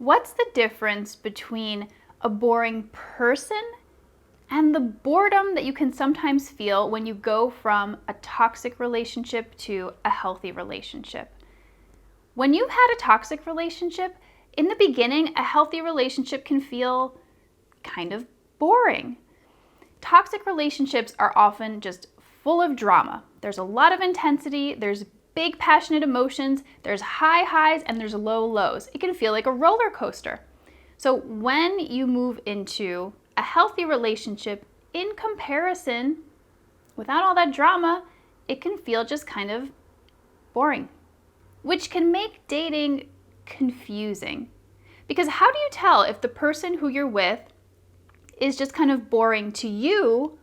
What's the difference between a boring person and the boredom that you can sometimes feel when you go from a toxic relationship to a healthy relationship? When you've had a toxic relationship, in the beginning, a healthy relationship can feel kind of boring. Toxic relationships are often just full of drama. There's a lot of intensity, there's big passionate emotions, there's high highs, and there's low lows. It can feel like a roller coaster. So when you move into a healthy relationship, in comparison, without all that drama, it can feel just kind of boring, which can make dating confusing. Because how do you tell if the person who you're with is just kind of boring to you,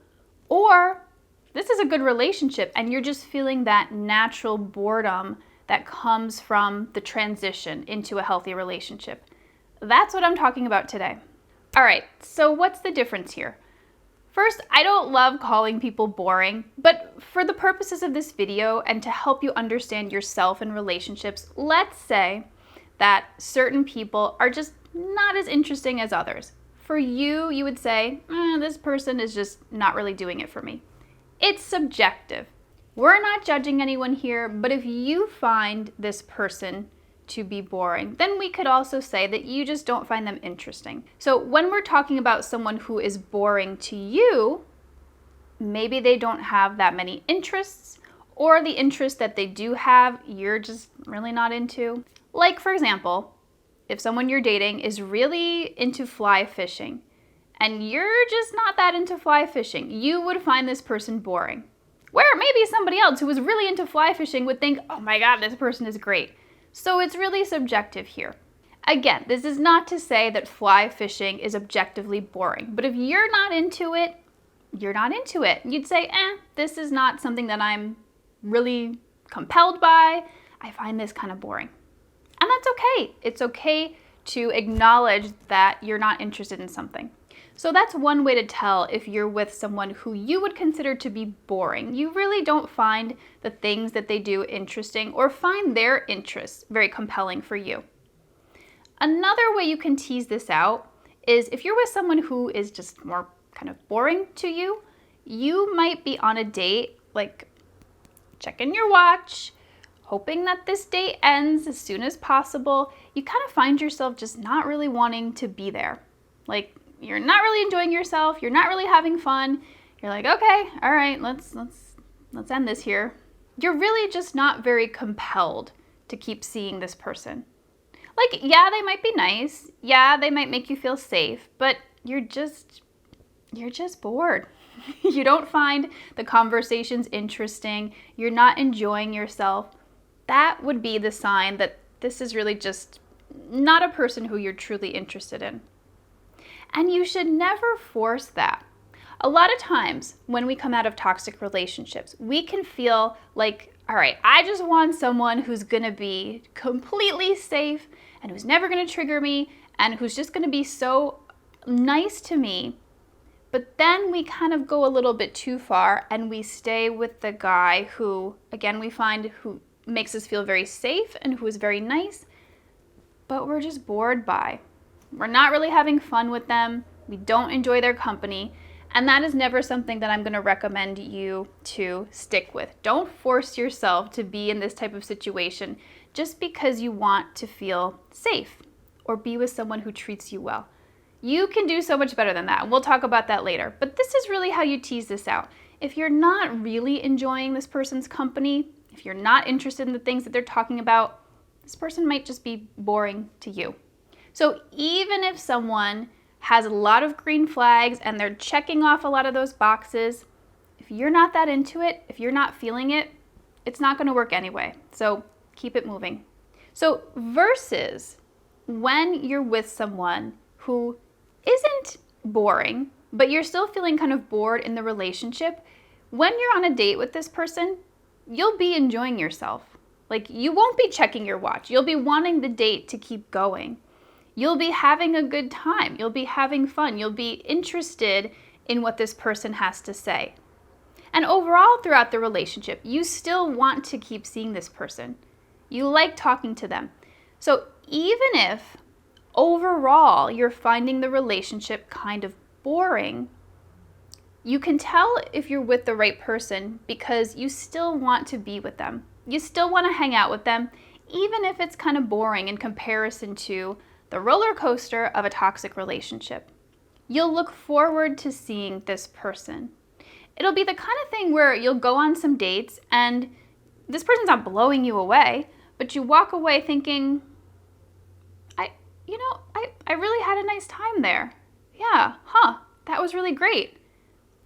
or this is a good relationship and you're just feeling that natural boredom that comes from the transition into a healthy relationship? That's what I'm talking about today. All right, so what's the difference here? First, I don't love calling people boring, but for the purposes of this video and to help you understand yourself in relationships, let's say that certain people are just not as interesting as others. For you, you would say, this person is just not really doing it for me. It's subjective. We're not judging anyone here, but if you find this person to be boring, then we could also say that you just don't find them interesting. So when we're talking about someone who is boring to you, maybe they don't have that many interests, or the interests that they do have, you're just really not into. Like, for example, if someone you're dating is really into fly fishing, and you're just not that into fly fishing, you would find this person boring. Where maybe somebody else who was really into fly fishing would think, oh my God, this person is great. So it's really subjective here. Again, this is not to say that fly fishing is objectively boring, but if you're not into it, you're not into it. You'd say, this is not something that I'm really compelled by. I find this kind of boring. And that's okay. It's okay to acknowledge that you're not interested in something. So that's one way to tell if you're with someone who you would consider to be boring. You really don't find the things that they do interesting or find their interests very compelling for you. Another way you can tease this out is if you're with someone who is just more kind of boring to you, you might be on a date, like checking your watch, hoping that this date ends as soon as possible. You kind of find yourself just not really wanting to be there. Like, you're not really enjoying yourself. You're not really having fun. You're like, okay, all right, let's end this here. You're really just not very compelled to keep seeing this person. Like, yeah, they might be nice. Yeah, they might make you feel safe, but you're just bored. You don't find the conversations interesting. You're not enjoying yourself. That would be the sign that this is really just not a person who you're truly interested in. And you should never force that. A lot of times when we come out of toxic relationships, we can feel like, all right, I just want someone who's gonna be completely safe and who's never gonna trigger me and who's just gonna be so nice to me. But then we kind of go a little bit too far and we stay with the guy who, again, we find who makes us feel very safe and who is very nice, but we're just bored by. We're not really having fun with them. We don't enjoy their company. And that is never something that I'm going to recommend you to stick with. Don't force yourself to be in this type of situation just because you want to feel safe or be with someone who treats you well. You can do so much better than that. And we'll talk about that later. But this is really how you tease this out. If you're not really enjoying this person's company, if you're not interested in the things that they're talking about, this person might just be boring to you. So even if someone has a lot of green flags and they're checking off a lot of those boxes, if you're not that into it, if you're not feeling it, it's not going to work anyway. So keep it moving. So versus when you're with someone who isn't boring, but you're still feeling kind of bored in the relationship, when you're on a date with this person, you'll be enjoying yourself. Like, you won't be checking your watch. You'll be wanting the date to keep going. You'll be having a good time. You'll be having fun. You'll be interested in what this person has to say. And overall, throughout the relationship, you still want to keep seeing this person. You like talking to them. So even if overall you're finding the relationship kind of boring, you can tell if you're with the right person because you still want to be with them. You still want to hang out with them, even if it's kind of boring in comparison to the roller coaster of a toxic relationship. You'll look forward to seeing this person. It'll be the kind of thing where you'll go on some dates and this person's not blowing you away, but you walk away thinking, I really had a nice time there. Yeah, that was really great.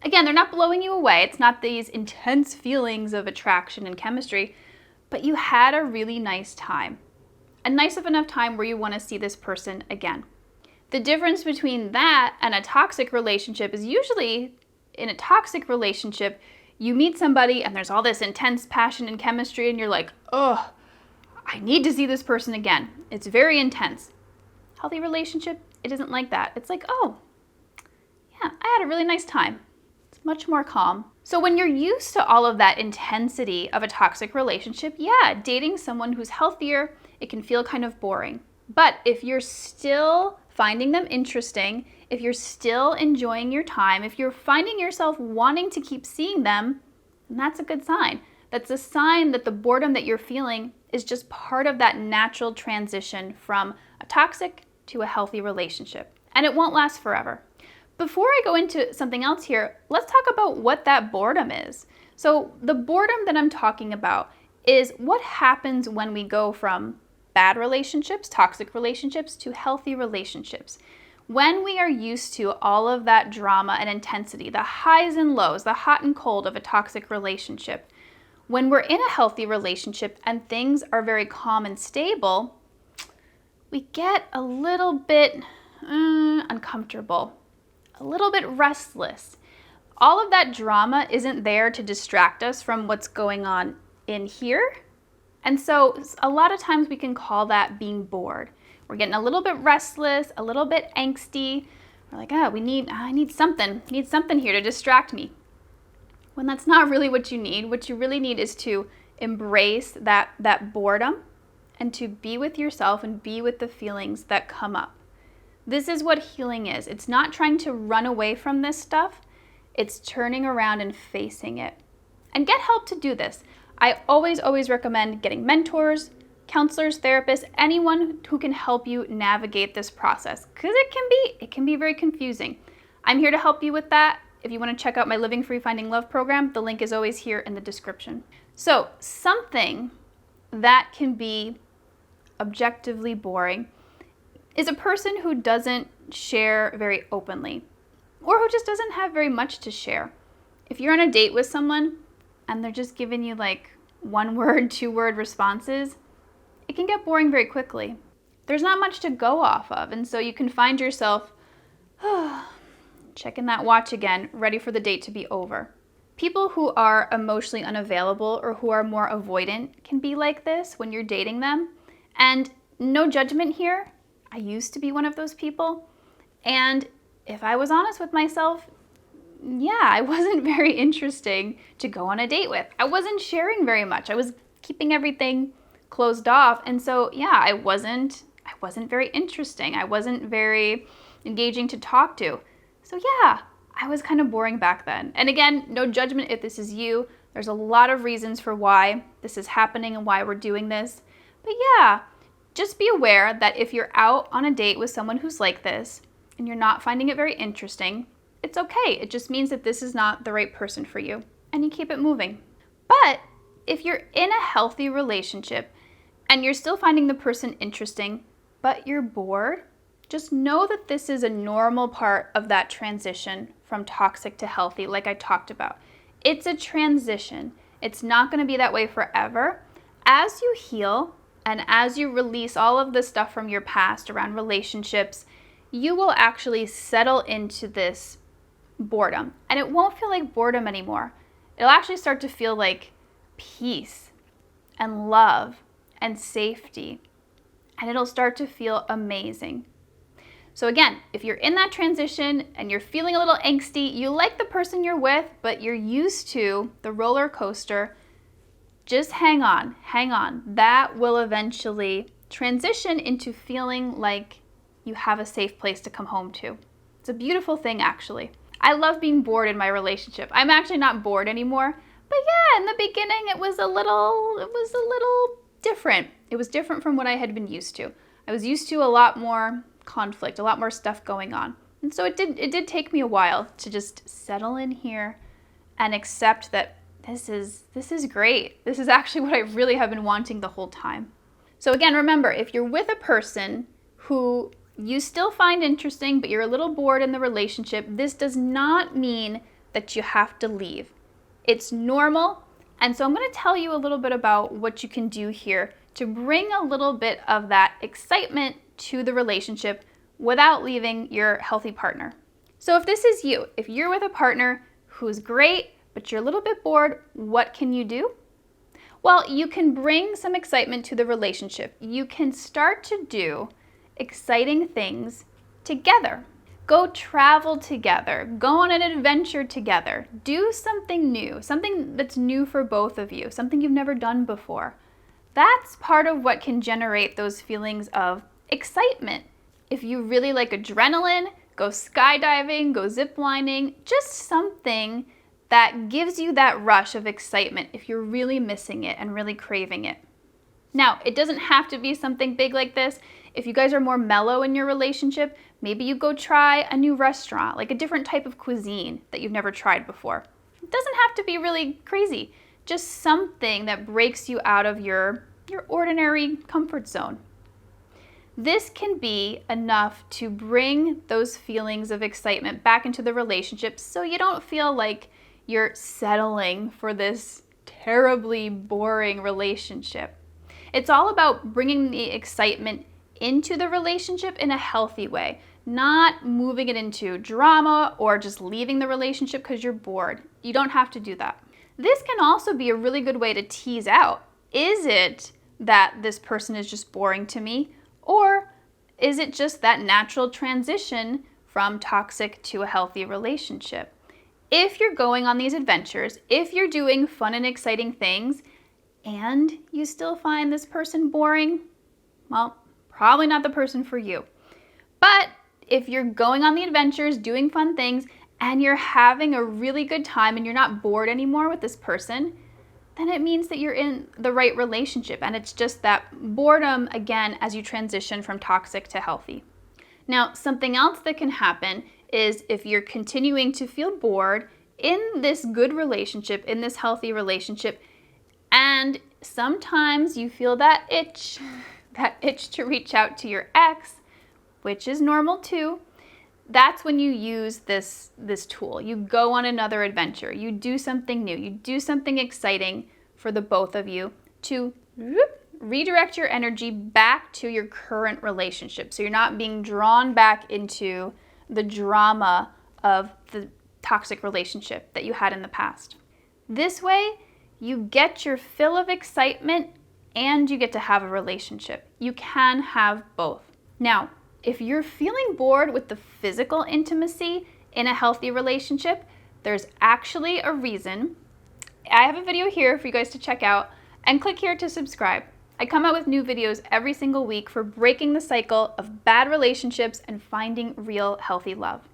Again, they're not blowing you away. It's not these intense feelings of attraction and chemistry, but you had a really nice time. A nice enough time where you want to see this person again. The difference between that and a toxic relationship is usually in a toxic relationship, you meet somebody and there's all this intense passion and chemistry and you're like, oh, I need to see this person again. It's very intense. Healthy relationship, it isn't like that. It's like, oh, yeah, I had a really nice time. It's much more calm. So when you're used to all of that intensity of a toxic relationship, yeah, dating someone who's healthier, it can feel kind of boring. But if you're still finding them interesting, if you're still enjoying your time, if you're finding yourself wanting to keep seeing them, then that's a good sign. That's a sign that the boredom that you're feeling is just part of that natural transition from a toxic to a healthy relationship. And it won't last forever. Before I go into something else here, let's talk about what that boredom is. So the boredom that I'm talking about is what happens when we go from bad relationships, toxic relationships, to healthy relationships. When we are used to all of that drama and intensity, the highs and lows, the hot and cold of a toxic relationship, when we're in a healthy relationship and things are very calm and stable, we get a little bit uncomfortable, a little bit restless. All of that drama isn't there to distract us from what's going on in here. And so a lot of times we can call that being bored. We're getting a little bit restless, a little bit angsty. We're like, I need something here to distract me. When that's not really what you need. What you really need is to embrace that boredom and to be with yourself and be with the feelings that come up. This is what healing is. It's not trying to run away from this stuff. It's turning around and facing it. And get help to do this. I always recommend getting mentors, counselors, therapists, anyone who can help you navigate this process, because it can be very confusing. I'm here to help you with that. If you want to check out my Living Free Finding Love program, the link is always here in the description. So something that can be objectively boring is a person who doesn't share very openly or who just doesn't have very much to share. If you're on a date with someone and they're just giving you like 1-word, 2-word responses, it can get boring very quickly. There's not much to go off of, and so you can find yourself checking that watch again, ready for the date to be over. People who are emotionally unavailable or who are more avoidant can be like this when you're dating them. And no judgment here. I used to be one of those people. And if I was honest with myself, yeah, I wasn't very interesting to go on a date with. I wasn't sharing very much. I was keeping everything closed off. And so, yeah, I wasn't very interesting. I wasn't very engaging to talk to. So yeah, I was kind of boring back then. And again, no judgment if this is you. There's a lot of reasons for why this is happening and why we're doing this. But yeah, just be aware that if you're out on a date with someone who's like this and you're not finding it very interesting, it's okay. It just means that this is not the right person for you and you keep it moving. But if you're in a healthy relationship and you're still finding the person interesting, but you're bored, just know that this is a normal part of that transition from toxic to healthy, like I talked about. It's a transition. It's not going to be that way forever. As you heal and as you release all of the stuff from your past around relationships, you will actually settle into this boredom. And it won't feel like boredom anymore. It'll actually start to feel like peace and love and safety. And it'll start to feel amazing. So again, if you're in that transition and you're feeling a little angsty, you like the person you're with, but you're used to the roller coaster, just hang on. That will eventually transition into feeling like you have a safe place to come home to. It's a beautiful thing, actually. I love being bored in my relationship. I'm actually not bored anymore, but yeah, in the beginning it was a little different. It was different from what I had been used to. I was used to a lot more conflict, a lot more stuff going on. And so it did take me a while to just settle in here and accept that this is great. This is actually what I really have been wanting the whole time. So again, remember, if you're with a person who you still find interesting, but you're a little bored in the relationship, this does not mean that you have to leave. It's normal. And so I'm going to tell you a little bit about what you can do here to bring a little bit of that excitement to the relationship without leaving your healthy partner. So if this is you, if you're with a partner who's great, but you're a little bit bored, what can you do? Well, you can bring some excitement to the relationship. You can start to do exciting things together. Go travel together. Go on an adventure together. Do something new, something that's new for both of you, something you've never done before. That's part of what can generate those feelings of excitement. If you really like adrenaline, go skydiving, go ziplining, just something that gives you that rush of excitement if you're really missing it and really craving it. Now, it doesn't have to be something big like this. If you guys are more mellow in your relationship, maybe you go try a new restaurant, like a different type of cuisine that you've never tried before. It doesn't have to be really crazy, just something that breaks you out of your ordinary comfort zone. This can be enough to bring those feelings of excitement back into the relationship so you don't feel like you're settling for this terribly boring relationship. It's all about bringing the excitement into the relationship in a healthy way, not moving it into drama or just leaving the relationship because you're bored. You don't have to do that. This can also be a really good way to tease out. Is it that this person is just boring to me? Or is it just that natural transition from toxic to a healthy relationship? If you're going on these adventures, if you're doing fun and exciting things, and you still find this person boring, well, probably not the person for you. But if you're going on the adventures, doing fun things, and you're having a really good time and you're not bored anymore with this person, then it means that you're in the right relationship. And it's just that boredom, again, as you transition from toxic to healthy. Now, something else that can happen is if you're continuing to feel bored in this good relationship, in this healthy relationship, and sometimes you feel that itch to reach out to your ex, which is normal too, that's when you use this tool. You go on another adventure. You do something new. You do something exciting for the both of you to redirect your energy back to your current relationship. So you're not being drawn back into the drama of the toxic relationship that you had in the past. This way, you get your fill of excitement and you get to have a relationship. You can have both. Now, if you're feeling bored with the physical intimacy in a healthy relationship, there's actually a reason. I have a video here for you guys to check out, and click here to subscribe. I come out with new videos every single week for breaking the cycle of bad relationships and finding real healthy love.